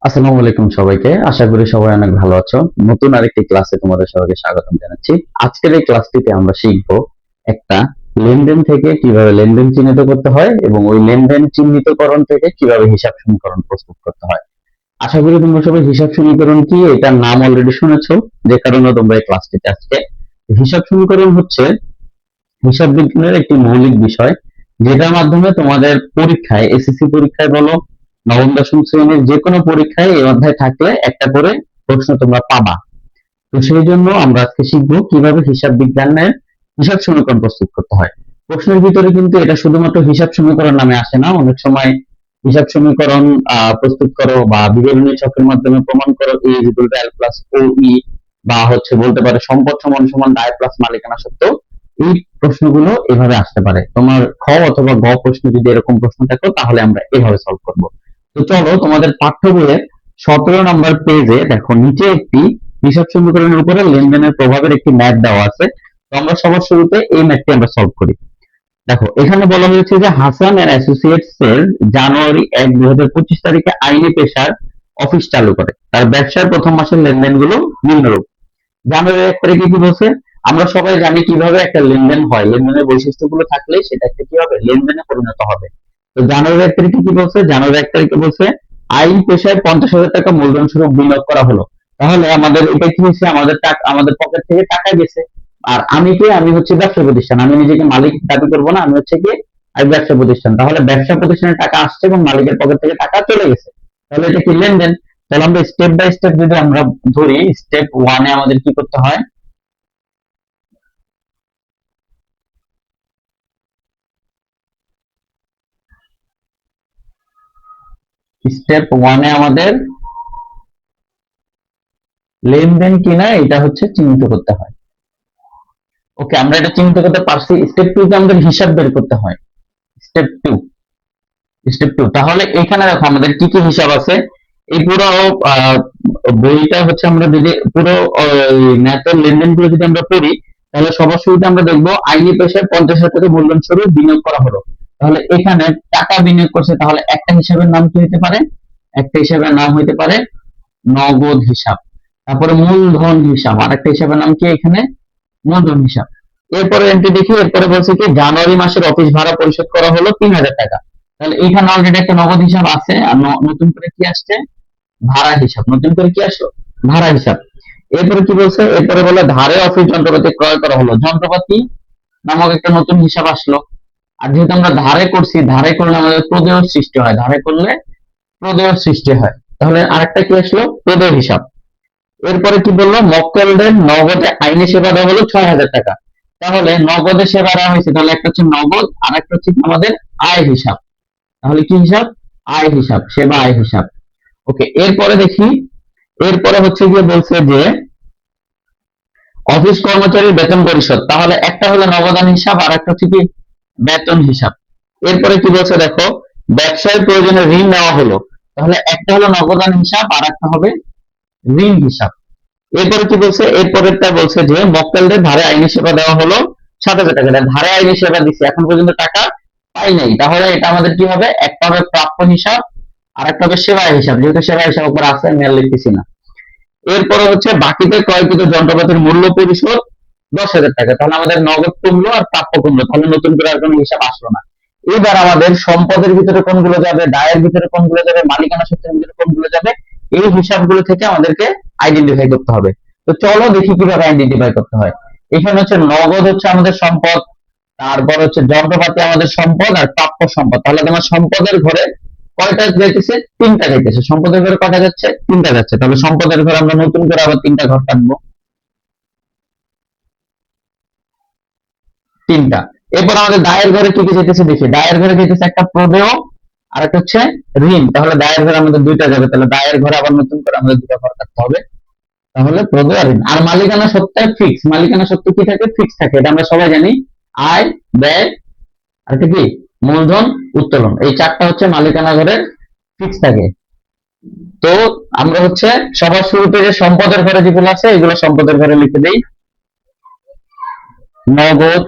আসসালামু আলাইকুম সবাইকে। আশা করি সবাই অনেক ভালো আছো। নতুন আরেকটি ক্লাসে তোমাদের সবাইকে স্বাগতম জানাচ্ছি। আজকের এই ক্লাসটিতে আমরা শিখব একটা লেনদেন থেকে কিভাবে লেনদেন চিহ্নিত করতে হয় এবং ওই লেনদেন চিহ্নিতকরণ থেকে কিভাবে হিসাব সমীকরণ প্রস্তুত করতে হয়। আশা করি তোমরা সবাই হিসাব সমীকরণ কি এটার নাম অলরেডি শুনেছো, যে কারণে তোমরা এই ক্লাসটিতে আজকে। হিসাব সমীকরণ হচ্ছে হিসাব বিজ্ঞানের একটি মৌলিক বিষয়, যেটার মাধ্যমে তোমাদের পরীক্ষায়, এসএসসি পরীক্ষায় বলো, নবম দশম শ্রেণীর যে কোনো পরীক্ষায় এই অধ্যায় থাকলে একটা করে প্রশ্ন তোমরা পাবা। তো সেই জন্য আমরা আজকে শিখবো কিভাবে হিসাব বিজ্ঞানের হিসাব সমীকরণ প্রস্তুত করতে হয়। প্রশ্নের ভিতরে কিন্তু এটা শুধুমাত্র হিসাব সমীকরণ নামে আসে না, অনেক সময় হিসাব সমীকরণ প্রস্তুত করো বা বিবরণী ছকের মাধ্যমে প্রমাণ করো A is equal to L plus O E, বা হচ্ছে বলতে পারে সম্পদ সমান সমান দায় প্লাস মালিকানা সত্ত্ব। এই প্রশ্নগুলো এভাবে আসতে পারে। তোমার খ অথবা গ প্রশ্ন যদি এরকম প্রশ্ন থাকো তাহলে আমরা এভাবে সলভ করব। তো চলো তোমাদের পাঠ্য বইয়ের 17 নম্বর পেজে দেখো, নিচে একটি হিসাব সমীকরণের উপরে লেনদেনের প্রভাবের একটি ম্যাথ দেওয়া আছে। তো আমরা সবার শুরুতে এই ম্যাথটি আমরা সলভ করি। দেখো এখানে বলা হয়েছে যে হাসান এন্ড অ্যাসোসিয়েটস এর জানুয়ারি 1, 2025 তারিখে আইনি পেশার অফিস চালু করে। তার ব্যবসার প্রথম মাসের লেনদেনগুলো নিম্নরূপ। জানুয়ারি 1 তারিখে কি বলছে? আমরা সবাই জানি কিভাবে একটা লেনদেন হয়, লেনদেনের বৈশিষ্ট্যগুলো থাকলে সেটা একটা কি হবে, লেনদেনে পরিণত হবে। তো জানুয়ারি 1 তারিখে কি বলছে? জানুয়ারি 1 তারিখে বলছে আইন পেশায় 50,000 টাকা মূলধন স্বরূপ বিনিয়োগ করা হলো। তাহলে আমাদের এটা কি হচ্ছে, আমাদের টাকা আমাদের পকেট থেকে টাকা গেছে। আর আমি কে? আমি হচ্ছে ব্যবসা প্রতিষ্ঠান। আমি নিজেকে মালিক দাবি করবো না, আমি হচ্ছে কি, আমি ব্যবসা প্রতিষ্ঠান। তাহলে ব্যবসা প্রতিষ্ঠানের টাকা আসছে এবং মালিকের পকেট থেকে টাকা চলে গেছে। তাহলে এটা কি লেনদেন? তাহলে আমরা স্টেপ বাই স্টেপ যদি আমরা ধরি, স্টেপ 1 এ আমাদের কি করতে হয়? স্টেপ 1 এ আমাদের লেনদেন কিনা এটা হচ্ছে চিহ্নিত করতে হয়। ওকে, আমরা এটা চিহ্নিত করতে পারছি। স্টেপ 2 তে আমাদের হিসাব বের করতে হয়। স্টেপ 2, স্টেপ 2 তাহলে এখানে দেখো আমাদের কি কি হিসাব আছে। এই পুরো আহ, বইটা হচ্ছে আমরা যদি পুরো ম্যাথের লেনদেন গুলো যদি আমরা পড়ি, তাহলে সবার শুরুতে আমরা দেখবো আইনি পেশায় 50,000 টাকা মূলধন স্বরূপ বিনিয়োগ করা হলো। তাহলে এখানে টাকা বিনিয়োগ করছে, তাহলে একটা হিসাবের নাম কি হতে পারে? একটা হিসাবের নাম হইতে পারে নগদ হিসাব। তারপরে মূলধন হিসাব, আর একটা হিসাবের নাম কি এখানে? মূলধন হিসাব। এরপরে এন্ট্রি দেখি, এরপরে বলছে কি জানুয়ারি মাসের অফিস ভাড়া পরিশোধ করা হলো 3,000 টাকা। তাহলে এইখানে অলরেডি একটা নগদ হিসাব আছে, আর নতুন করে কি আসছে? ভাড়া হিসাব। নতুন করে কি আসলো? ভাড়া হিসাব। এরপরে কি বলছে? এরপরে বলে ধারে অফিস যন্ত্রপাতি ক্রয় করা হলো, যন্ত্রপাতি নামক একটা নতুন হিসাব আসলো। আর যেহেতু আমরা ধারে করছি, ধারে করলে আমাদের প্রদেয় সৃষ্টি হয়, ধারে করলে প্রদেয় সৃষ্টি হয়। তাহলে আরেকটা কি আসলো? প্রদেয় হিসাব। এরপরে কি বললো? মক্কেলদের নগদে আইনি সেবা দেওয়া হলো 6,000 টাকা। তাহলে নগদে সেবা দেওয়া হয়েছে, তাহলে একটা হচ্ছে নগদ আর একটা হচ্ছে আমাদের আয় হিসাব। তাহলে কি হিসাব? আয় হিসাব, সেবা আয় হিসাব। ওকে, এরপরে দেখি। এরপরে হচ্ছে গিয়ে বলছে যে অফিস কর্মচারীর বেতন পরিশোধ। তাহলে একটা হলো নগদান হিসাব আর একটা হচ্ছে কি বেতন হিসাব। এরপরে কি বলছে দেখো, ব্যবসায় প্রয়োজনে ঋণ নেওয়া হলো। তাহলে একটা হলো নগদান হিসাব আর একটা হবে ঋণ হিসাব। এরপরে কি বলছে? এরপরেরটা বলছে যে মক্কেলদের ধারে আইনি সেবা দেওয়া হলো 7,000 টাকা। ধারে আইনি সেবা দিচ্ছে, এখন পর্যন্ত টাকা পাই নাই। তাহলে এটা আমাদের কি হবে? একটা হবে প্রাপ্য হিসাব আর একটা হবে সেবা হিসাব। যেহেতু সেবা হিসাব উপর আছে, আমি আর লিখতেছি না। এরপরে হচ্ছে বাকিতে ক্রয়কৃত যন্ত্রপাতির মূল্য পরিশোধ 10,000 টাকা। তাহলে আমাদের নগদ কমলো আর প্রাপ্য কমলো, তাহলে নতুন করে আর কোনো হিসাব আসলো না। এবার আমাদের সম্পদের ভিতরে কোনগুলো যাবে, দায়ের ভিতরে কোনগুলো যাবে, মালিকানা সূত্রের ভিতরে কোনগুলো যাবে, এই হিসাবগুলো থেকে আমাদেরকে আইডেন্টিফাই করতে হবে। তো চলো দেখি কিভাবে আইডেন্টিফাই করতে হয়। এখানে হচ্ছে নগদ হচ্ছে আমাদের সম্পদ, তারপর হচ্ছে যন্ত্রপাতি আমাদের সম্পদ, আর প্রাপ্য সম্পদ। তাহলে তোমার সম্পদের ঘরে কয়টা যাইতেছে? 3টা যাইতেছে। সম্পদের ঘরে কয়টা যাচ্ছে? 3টা যাচ্ছে। তাহলে সম্পদের ঘরে আমরা নতুন করে আবার 3টা ঘর কাটবো। 3টা। এরপর আমাদের দায়ের ঘরে কি কি যেতেছে দেখি। দায়ের ঘরে যেতেছে একটা প্রদেয় আর একটা হচ্ছে ঋণ। তাহলে দায়ের ঘরে আমাদের 2টা যাবে। তাহলে দায়ের ঘরে আবার নতুন করে আমাদের 2টা ঘর কাটতে হবে। তাহলে প্রদেয় আর ঋণ। আর মালিকানা সত্ত্বে ফিক্স। মালিকানা সত্ত্বে কি থাকে? ফিক্স থাকে। এটা আমরা সবাই জানি। আয়, ব্যয়, আর একটা কি? মূলধন, উত্তোলন। এই 4টা হচ্ছে মালিকানা ঘরের ফিক্স থাকে। তো আমরা হচ্ছে সবার শুরুতে যে সম্পদের ঘরে যেগুলো আছে এগুলো সম্পদের ঘরে লিখে দেই। নগদ,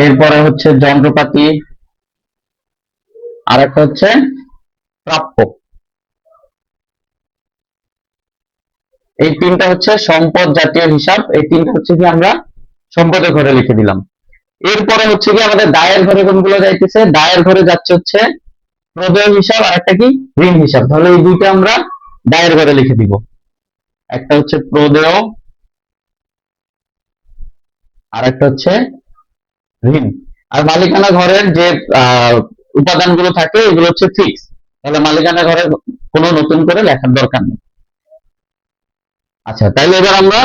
এরপরে হচ্ছে যন্ত্রপাতি, আর একটা হচ্ছে প্রাপ্য। এই তিনটা হচ্ছে সম্পদ জাতীয় হিসাব, এই তিনটা হচ্ছে কি আমরা সম্পদের ঘরে লিখে দিলাম। এরপরে হচ্ছে কি আমাদের দায়ের ঘরে কোনগুলো যাইতেছে, দায়ের ঘরে যাচ্ছে হচ্ছে প্রদেয় হিসাব আর একটা কি ঋণ হিসাব। তাহলে এই দুইটা আমরা দায়ের ঘরে লিখে দিব, একটা হচ্ছে প্রদেয় আর একটা হচ্ছে ঋণ। আর মালিকানা ঘরের যে উপাদানগুলো থাকে এগুলো হচ্ছে ফিক্স, তাহলে মালিকানা ঘরে কোনো নতুন করে লেখার দরকার নেই। আচ্ছা, তাইলে এবার আমরা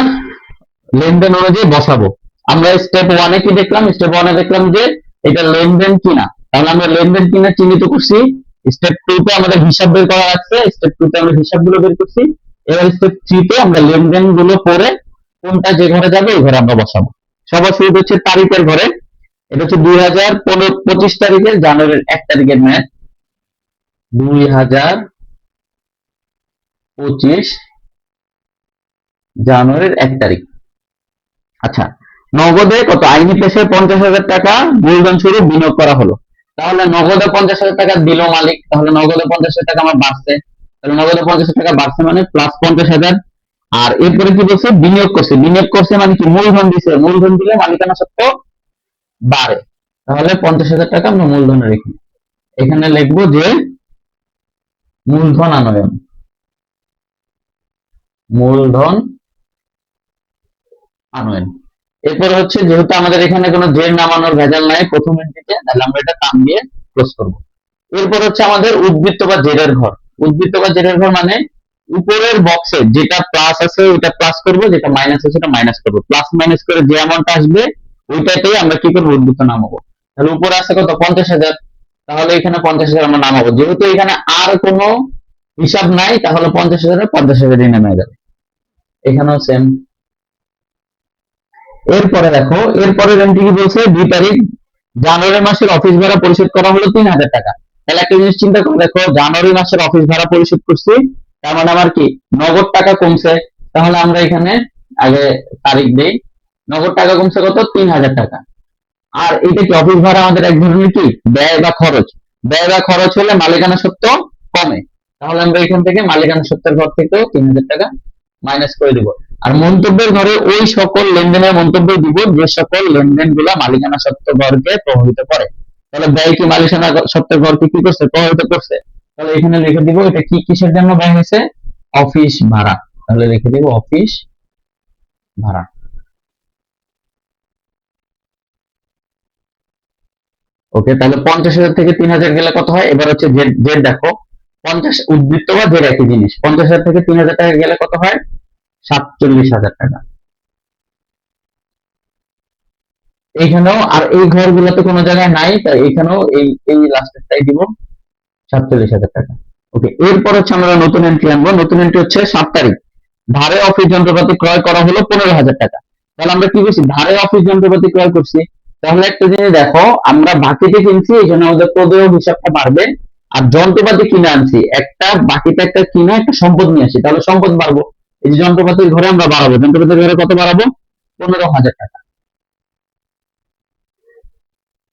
লেনদেন অনুযায়ী বসাবো। আমরা স্টেপ ওয়ানে কি দেখলাম, স্টেপ ওয়ানে দেখলাম যে এটা লেনদেন কিনা, তাহলে আমরা লেনদেন কিনা চিহ্নিত করছি। স্টেপ টু তে আমাদের হিসাব বের করা আছে, স্টেপ টু তে আমরা হিসাবগুলো বের করছি। এবার স্টেপ থ্রি তে আমরা লেনদেন গুলো পরে কোনটা যে ঘরে যাবে ওই ঘরে আমরা বসাবো। সবার শুরু হচ্ছে তারিখের ঘরে, এটা হচ্ছে 2025 তারিখের জানুয়ারির 1 তারিখের ম্যাচ, 2025 জানুয়ারির 1 তারিখ। আচ্ছা, নগদে কত, আইনি পেশায় 50,000 টাকা মূলধন স্বরূপ বিনিয়োগ করা হলো। তাহলে নগদে 50,000 টাকা দিল মালিক, তাহলে নগদে 50,000 টাকা আমার বাড়ছে, তাহলে নগদে 50,000 টাকা বাড়ছে মানে প্লাস 50,000। আর এরপরে কি বলছে, বিনিয়োগ করছে, বিনিয়োগ করছে মানে কি মূলধন দিছে, মূলধন দিলে মালিকানা সত্ত্ব বাড়ে। তাহলে 50,000 টাকা আমরা মূলধনে রেখে এখানে লিখবো যে মূলধন আনয়ন, মূলধন আনয়ন। এরপর হচ্ছে যেহেতু আমাদের এখানে কোনো জের নামানোর ভেজাল নাই প্রথম এন্ট্রিতে, তাহলে আমরা এটা তাম দিয়ে ক্লোজ করব। এরপর হচ্ছে আমাদের উদ্বৃত্ত বা জেরের ঘর। উদ্বৃত্ত বা জেরের ঘর মানে উপরের বক্সে যেটা প্লাস আছে ওইটা প্লাস করব, যেটা মাইনাস আছে সেটা মাইনাস করব, প্লাস মাইনাস করে যে অ্যামাউন্ট আসবে ওইটাতেই আমরা কি করব, উদ্বৃত্ত নামাবো। তাহলে উপরে আছে কত, 50,000, তাহলে এখানে 50,000 আমরা নামাবো। যেহেতু এখানে আর কোনো হিসাব নাই তাহলে 50,000 50,000 নেমে যাবে। এখানেও সেম। এরপরে দেখো, এরপরে এন্ট্রি কি বলছে, 2 তারিখ জানুয়ারি মাসের অফিস ভাড়া পরিশোধ করা হলো 3,000 টাকা। তাহলে একটা জিনিস চিন্তা করে দেখো, জানুয়ারি মাসের অফিস ভাড়া পরিশোধ করছি, তার মানে আমার কি নগদ টাকা কমছে। তাহলে আমরা এখানে আগে তারিখ দেই, নগদ টাকা কমছে কত, 3,000 টাকা। আর এটা কি অফিস ভাড়া আমাদের এক ধরনের কি ব্যয় বা খরচ, ব্যয় বা খরচ হলে মালিকানা সত্ত্ব কমে, তাহলে আমরা এখান থেকে মালিকানা সত্ত্বের ঘর থেকেও 3,000 টাকা মাইনাস করে দিব। আর মন্তব্যের ঘরে ওই সকল লেনদেনের মন্তব্য দিব যে সকল লেনদেন গুলা মালিকানা সত্ত্ব ঘরকে প্রভাবিত করে। তাহলে ব্যয় কি মালিকানা সত্ত্বের ঘরকে কি করছে, প্রভাবিত করছে। তাহলে এখানে লিখে দিব এটা কি কিসের জন্য ব্যয় হয়েছে, অফিস ভাড়া। তাহলে লিখে দিব অফিস ভাড়া। ওকে, তাহলে 50,000 থেকে 3,000 গেলে কত হয়, এবার হচ্ছে জেড দেখো, 50 উদ্বৃত্ত বা জেড একই জিনিস, 50,000 থেকে 3,000 টাকা গেলে কত হয়, 47,000 টাকা। এইখানেও আর এই ঘরগুলোতে কোনো জায়গায় নাই, তাই এখানেও এই এই লাস্টেরটাই দিব 47,000 টাকা। ওকে, এরপর হচ্ছে আমরা নতুন এন্ট্রি আনবো। নতুন এন্ট্রি হচ্ছে 7 তারিখ ধারে অফিস যন্ত্রপাতি ক্রয় করা হলো 15,000 টাকা। তাহলে আমরা কি করছি, ধারে অফিস যন্ত্রপাতি ক্রয় করছি। তাহলে একটা জিনিস দেখো, আমরা বাকিতে কিনছি এই জন্য আমাদের প্রদেয় হিসাবটা বাড়বে, আর যন্ত্রপাতি কিনে আনছি একটা, বাকিতে একটা কিনে একটা সম্পদ নিয়ে আসি, তাহলে সম্পদ বাড়বো। এই যে যন্ত্রপাতির ঘরে আমরা বাড়াবো, যন্ত্রপাতির ঘরে কত বাড়াবো, 15,000 টাকা,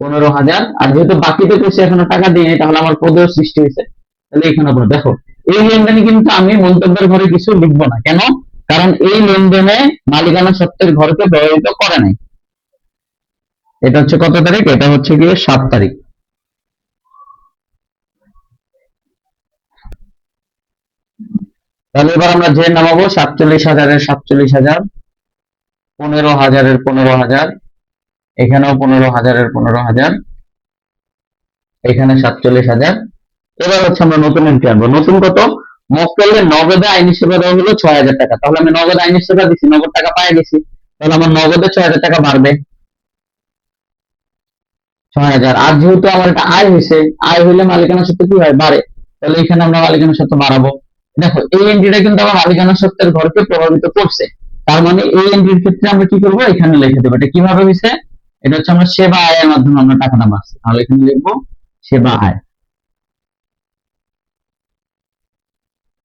15,000। আর যেহেতু বাকিতে করছি এখনো টাকা দিয়ে তাহলে আমার প্রদেয় সৃষ্টি হয়েছে, তাহলে এখানে দেখো এই লেনদেনে কিন্তু আমি মন্তব্যের ঘরে কিছু লিখবো না, কেন, কারণ এই লেনদেনে মালিকানা সত্ত্বের ঘরকে প্রভাবিত করে নাই। এটা হচ্ছে কত তারিখ, এটা হচ্ছে গিয়ে 7 তারিখ। তাহলে এবার আমরা যে নামাবো 47,000 47,000, 15,000 15,000, এখানেও 15,000 15,000, এখানে 47,000। এবার হচ্ছে আমরা নতুন এন্ট্রি আনবো। নতুন কত, মক্কেলের নগদে আইনি সেবা দেওয়া হলো 6,000 টাকা। তাহলে আমি নগদ আইনি সেবা দিচ্ছি, নগদ টাকা পাই গেছি, তাহলে আমার নগদে 6,000 টাকা বাড়বে, 6,000। আর যেহেতু আমার এটা আয় হয়েছে, আয় হইলে মালিকানা সত্ত্ব কি হয়, বাড়ে, তাহলে এখানে আমরা মালিকানা সত্ত্ব বাড়াবো। দেখো এই এন্ট্রিটা কিন্তু আমার মালিকানা সত্ত্বের ঘরকে প্রভাবিত করছে, তার মানে এই এন্ট্রির ক্ষেত্রে আমরা কি করবো, এখানে লিখে দেবো এটা কিভাবে হয়েছে, এটা হচ্ছে আমরা সেবা আয়ের মাধ্যমে আমরা টাকাটা বাড়ছে, তাহলে এখানে লিখবো সেবা আয়।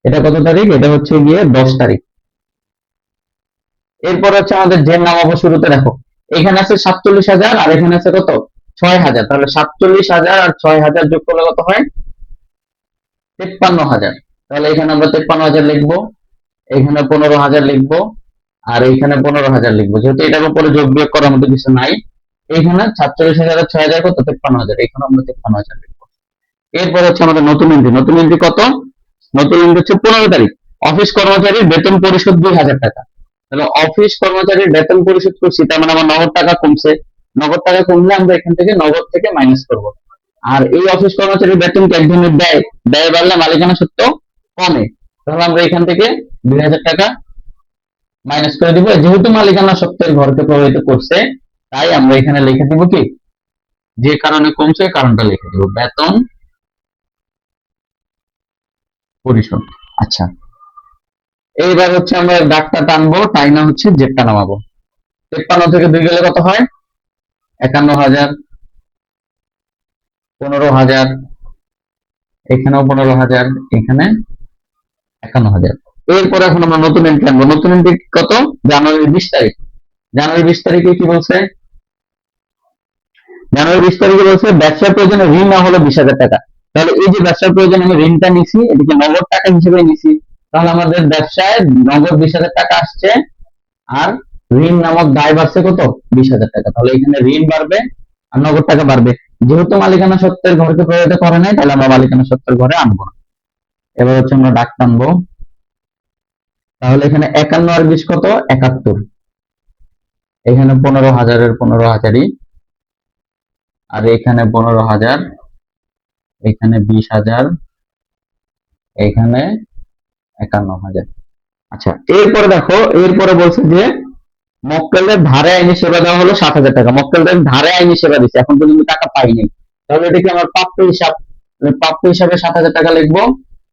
এটা কত তারিখ, এটা হচ্ছে গিয়ে 10 তারিখ। এরপর হচ্ছে আমাদের যে নামাবো শুরুতে, দেখো এখানে আছে 47,000 আর এখানে আছে কত, 6,000। তাহলে 47,000 আর 6,000 যোগ করলে কত হয়, 53,000। তাহলে এখানে আমরা 53,000 লিখবো। এখানে 15,000 লিখবো, আর এইখানে 15,000 লিখবো, যেহেতু এটার উপরে যোগ বিয়োগ করার মতো কিছু নাই। এইখানে 47,000 আর 6,000 কত, 53,000, এখানে আমরা 53,000 লিখবো। এরপর হচ্ছে আমাদের নতুন এন্ট্রি। নতুন এন্ট্রি কত? নতুন এন্ট্রি হচ্ছে 15 তারিখ। অফিস কর্মচারীর বেতন পরিশোধ 2,000 টাকা। তাহলে অফিস কর্মচারীর বেতন পরিশোধ করছি, তার মানে আমার নগদ টাকা কমছে। নগদ টাকা কমলে আমরা এখান থেকে নগদ থেকে মাইনাস করব। আর এই অফিস কর্মচারীর বেতন কি এক ধরনের ব্যয়, ব্যয় বাড়লে মালিকানা সত্ত্ব কমে। তাহলে আমরা এখান থেকে 2,000 টাকা মাইনাস করে দিব। যেহেতু মালিকানা সত্ত্বের ঘরকে প্রভাবিত করছে, তাই আমরা এখানে লিখে দিব কি, যে কারণে কমছে কারণটা লিখে দিব, বেতন পরিশোধ। আচ্ছা, এইবার হচ্ছে আমরা দাগটা টানবো, তাই না হচ্ছে জেটটা নামাবো। 53 থেকে 2 গেলে কত হয়? 51,000, 15,000, এখানেও 15,000, এখানে 51,000। এরপর এখন আমরা নতুন এন্ট্রি আনবো। নতুন এন্ট্রি কত? জানুয়ারির 20 তারিখ। জানুয়ারি 20 তারিখে কি বলছে? জানুয়ারি 20 তারিখে বলছে ব্যবসার প্রয়োজনে ঋণ না হলো 20,000 টাকা। তাহলে এই যে ব্যবসার প্রয়োজনে আমি ঋণটা নিছি, এদিকে নগদ টাকা হিসেবে নিছি, তাহলে আমাদের ব্যবসায় নগদ 20,000 টাকা আসছে, আর ঋণ নামক দায় বাড়ছে কত? 20,000 টাকা। তাহলে এখানে ঋণ বাড়বে আর নগদ টাকা বাড়বে। যেহেতু মালিকানা সত্ত্বের ঘরকে প্রভাবিত করে নাই, তাহলে আমরা মালিকানা সত্ত্বের ঘরে আনবো না। এবার হচ্ছে আমরা দাগ টানবো। তাহলে এখানে 51 আর 20 কত? 71। এখানে 15,000 15,000ই, আর এখানে 15,000, এখানে 20,000, এখানে 51,000। আচ্ছা, এরপরে দেখো, এরপরে বলছে যে মক্কেলদের ধারে আইনি সেবা দেওয়া হলো 7,000 টাকা। মক্কেলদের ধারে আইনি সেবা দিচ্ছে, এখন পর্যন্ত টাকা পাইনি। তাহলে এটা কি আমার প্রাপ্য হিসাব? প্রাপ্য হিসাবে 7,000 টাকা লিখবো।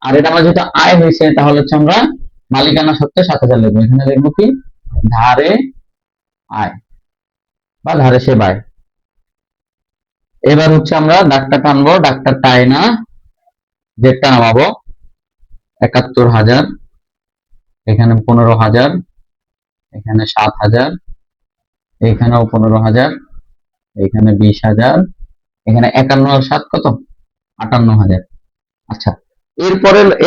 আর এটা আমার যেহেতু আয় হয়েছে, তাহলে হচ্ছে আমরা মালিকানা সত্ত্বে 7,000 লিখবো। এখানে লিখবো কি, ধারে আয় বা ধারে সেবায়। এবার হচ্ছে আমরা ডাক্তার টানবো, ডাক্তার টাই না জেটটা নামাবো। 71,000, এখানে 15,000, এখানে 7,000, এখানেও 15,000, এখানে 20,000, এখানে 51 আর 7 কত? 58,000। আচ্ছা,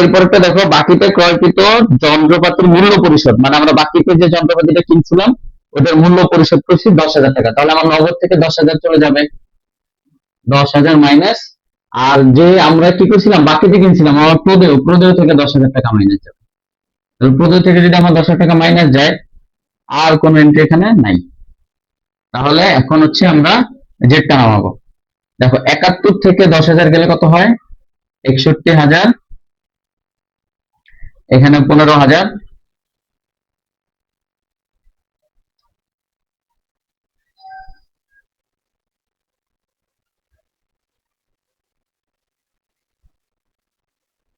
এরপরেরটা দেখো, বাকিতে ক্রয়কৃত যন্ত্রপাতির মূল্য পরিশোধ, মানে আমরা বাকিতে যে যন্ত্রপাতিটা কিনছিলাম ওটার মূল্য পরিশোধ করছি 10,000 টাকা। তাহলে আমার নগদ থেকে 10,000 চলে যাবে, 10,000 মাইনাস, আর যে আমরা কি করছিলাম বাকিতে কিনছিলাম, আমার প্রদেয় থেকে 10,000 টাকা মাইনাস যাবে। প্রদেয় থেকে যদি আমার 10,000 টাকা মাইনাস যায়, আর কোন এন্ট্রি এখানে নাই। তাহলে এখন হচ্ছে আমরা জেটটা নামাবো। দেখো, 71 থেকে 10,000 গেলে কত হয়? 61,000, এখানে 15,000,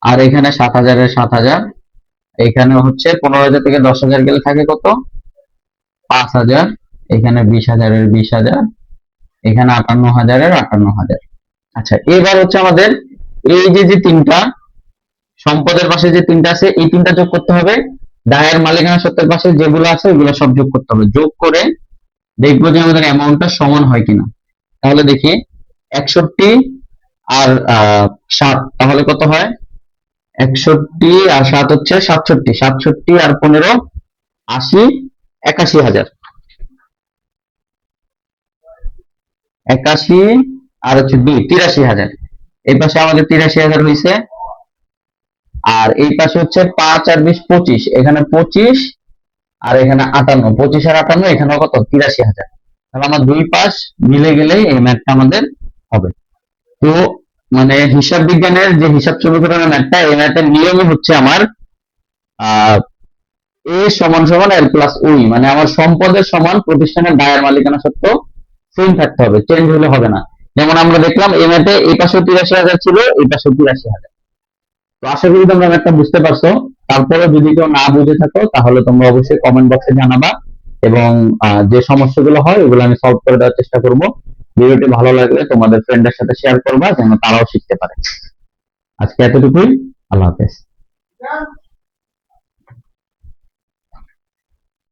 আর এখানে 7,000 এর 7,000, এখানে হচ্ছে 15,000 থেকে 10,000 গেলে থাকে কত? 5,000, এখানে 20,000 এর 20,000, এখানে 58,000 এর 58,000। আচ্ছা, এবার হচ্ছে আমাদের এই যে তিনটা সম্পদের পাশে যে তিনটা আছে, এই তিনটা যোগ করতে হবে। দায়ের মালিকানা সত্ত্বের পাশে যেগুলো আছে ওগুলো সব যোগ করতে হবে। যোগ করে দেখবো যে আমাদের অ্যামাউন্টটা সমান হয় কিনা। তাহলে দেখি, 61 আর 7, তাহলে কত হয়? 61 আর 7 হচ্ছে 67, 67 আর 15, 80, 81,000, 81 আর হচ্ছে 2, 83,000। এই পাশে আমাদের 83,000 হয়েছে। আর এই পাশে হচ্ছে 5 আর 20, 25, এখানে 25 আর এখানে 58, 25 আর 58, এখানেও কত? 83,000। তাহলে আমার দুই পাশ মিলে গেলেই এই ম্যাথটা আমাদের হবে। তো মানে হিসাব বিজ্ঞানের যে হিসাব সমীকরণের ম্যাথটা, এই ম্যাথের নিয়মই হচ্ছে আমার এ সমান সমান এল প্লাস ওই, মানে আমার সম্পদের সমান প্রতিষ্ঠানের দায়ের মালিকানা সত্ত্ব সেম থাকতে হবে, চেঞ্জ হলে হবে না। যেমন আমরা দেখলাম এই ম্যাথে এই পাশে 83,000 ছিল, এই পাশে 83,000। তো আশা করি তোমরা ম্যাথটা বুঝতে পারছো। তারপরে যদি কেউ না বুঝে থাকো, তাহলে তোমরা অবশ্যই কমেন্ট বক্সে জানাবা, এবং যে সমস্যাগুলো হয় ওগুলো আমি সলভ করে দেওয়ার চেষ্টা করব। ভিডিওটি ভালো লাগলে তোমাদের ফ্রেন্ডের সাথে শেয়ার করবা, যেন তারাও শিখতে পারে। আজকে এতটুকুই, আল্লাহ হাফেজ।